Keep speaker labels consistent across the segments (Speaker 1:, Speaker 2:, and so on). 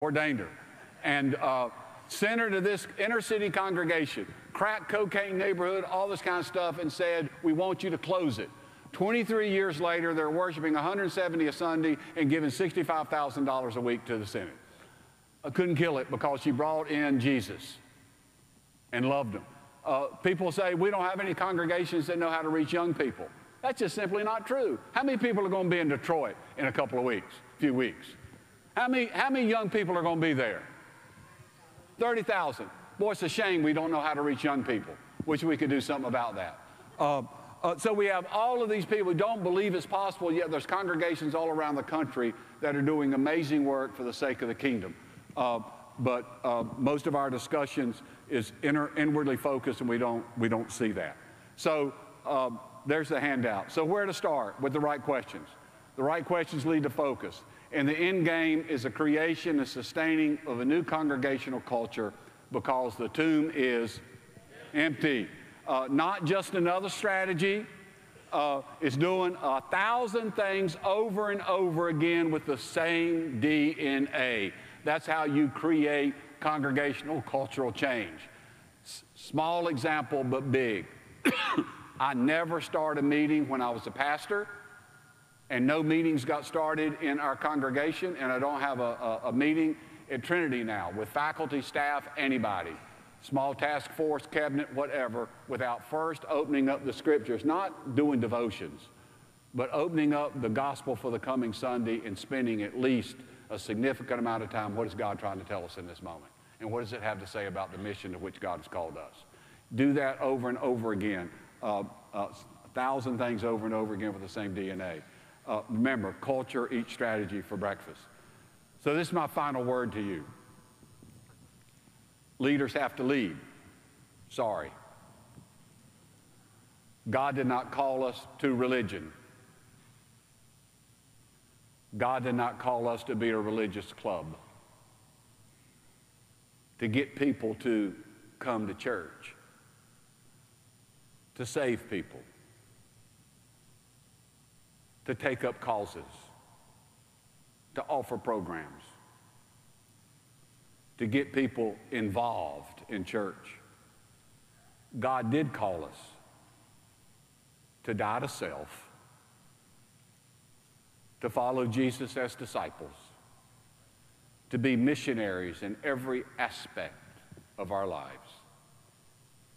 Speaker 1: ordained her, and sent her to this inner city congregation, crack cocaine neighborhood, all this kind of stuff, and said, we want you to close it. 23 years later, they're worshiping 170 a Sunday and giving $65,000 a week to the Synod. I couldn't kill it because she brought in Jesus and loved him. People say, we don't have any congregations that know how to reach young people. That's just simply not true. How many people are going to be in Detroit in a couple of weeks, few weeks? How many young people are going to be there? 30,000. Boy, it's a shame we don't know how to reach young people. Wish we could do something about that. So we have all of these people who don't believe it's possible, yet there's congregations all around the country that are doing amazing work for the sake of the kingdom. But most of our discussions is inwardly focused, and we don't see that. So there's the handout. So where to start? With the right questions. The right questions lead to focus. And the end game is the creation and sustaining of a new congregational culture, because the tomb is empty. Not just another strategy. It's doing 1,000 things over and over again with the same DNA. That's how you create congregational cultural change. Small example, but big. I never started a meeting when I was a pastor, and no meetings got started in our congregation, and I don't have a meeting at Trinity now with faculty, staff, anybody, small task force, cabinet, whatever, without first opening up the scriptures, not doing devotions, but opening up the gospel for the coming Sunday and spending at least a significant amount of time. What is God trying to tell us in this moment? And what does it have to say about the mission to which God has called us? Do that over and over again, 1,000 things over and over again with the same DNA. Remember, culture eats strategy for breakfast. So this is my final word to you. Leaders have to lead. Sorry. God did not call us to religion. God did not call us to be a religious club, to get people to come to church, to save people, to take up causes, to offer programs, to get people involved in church. God did call us to die to self, to follow Jesus as disciples, to be missionaries in every aspect of our lives,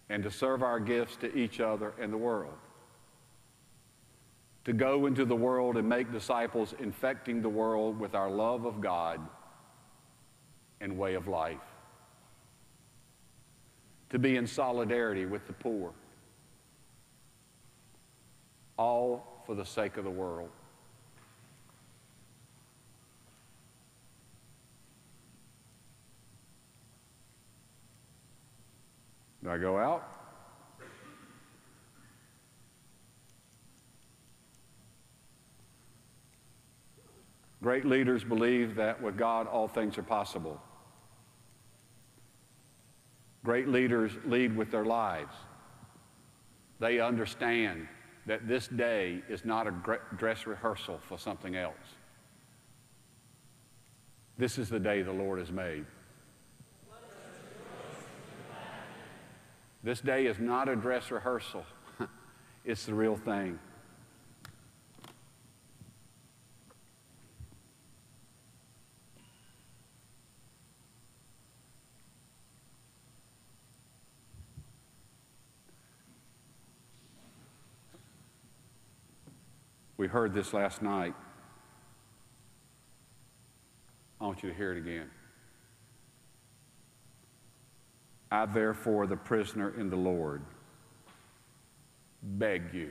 Speaker 1: and to serve our gifts to each other and the world. To go into the world and make disciples, infecting the world with our love of God and way of life. To be in solidarity with the poor. All for the sake of the world. Do I go out? Great leaders believe that with God all things are possible. Great leaders lead with their lives. They understand that this day is not a dress rehearsal for something else. This is the day the Lord has made. This day is not a dress rehearsal. It's the real thing. We heard this last night. I want you to hear it again. I, therefore, the prisoner in the Lord, beg you.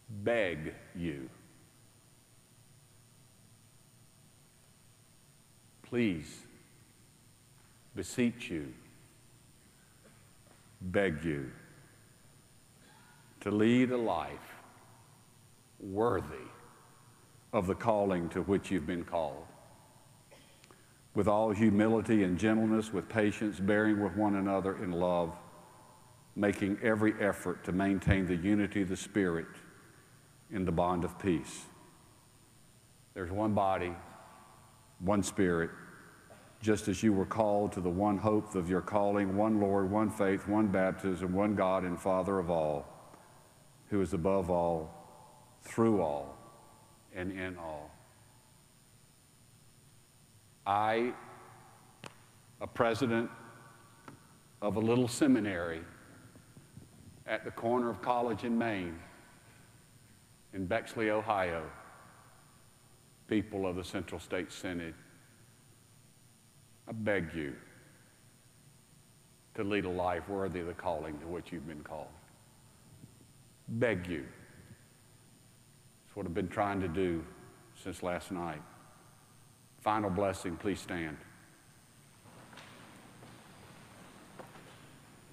Speaker 1: Beg you. Please, beseech you, beg you to lead a life worthy of the calling to which you've been called. With all humility and gentleness, with patience, bearing with one another in love, making every effort to maintain the unity of the Spirit in the bond of peace. There's one body, one Spirit, just as you were called to the one hope of your calling, one Lord, one faith, one baptism, one God and Father of all, who is above all, through all, and in all. I, a president of a little seminary at the corner of College and Main in Bexley, Ohio, people of the Central State Synod, I beg you to lead a life worthy of the calling to which you've been called. Beg you. It's what I've been trying to do since last night. Final blessing, please stand.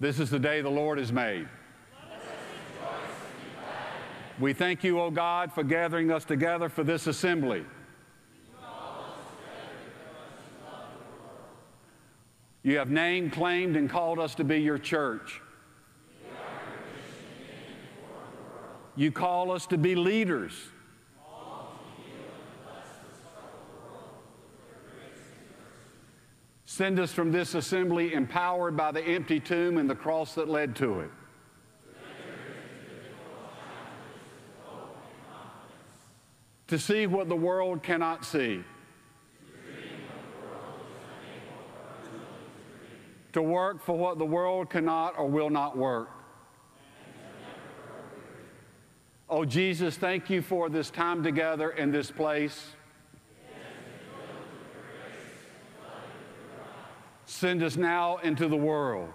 Speaker 1: This is the day the Lord has made. We thank you, O God, for gathering us together for this assembly. You have named, claimed, and called us to be your church. You call us to be leaders. Send us from this assembly empowered by the empty tomb and the cross that led to it. To see what the world cannot see. To work for what the world cannot or will not work. Oh, Jesus, thank you for this time together in this place. Send us now into the world.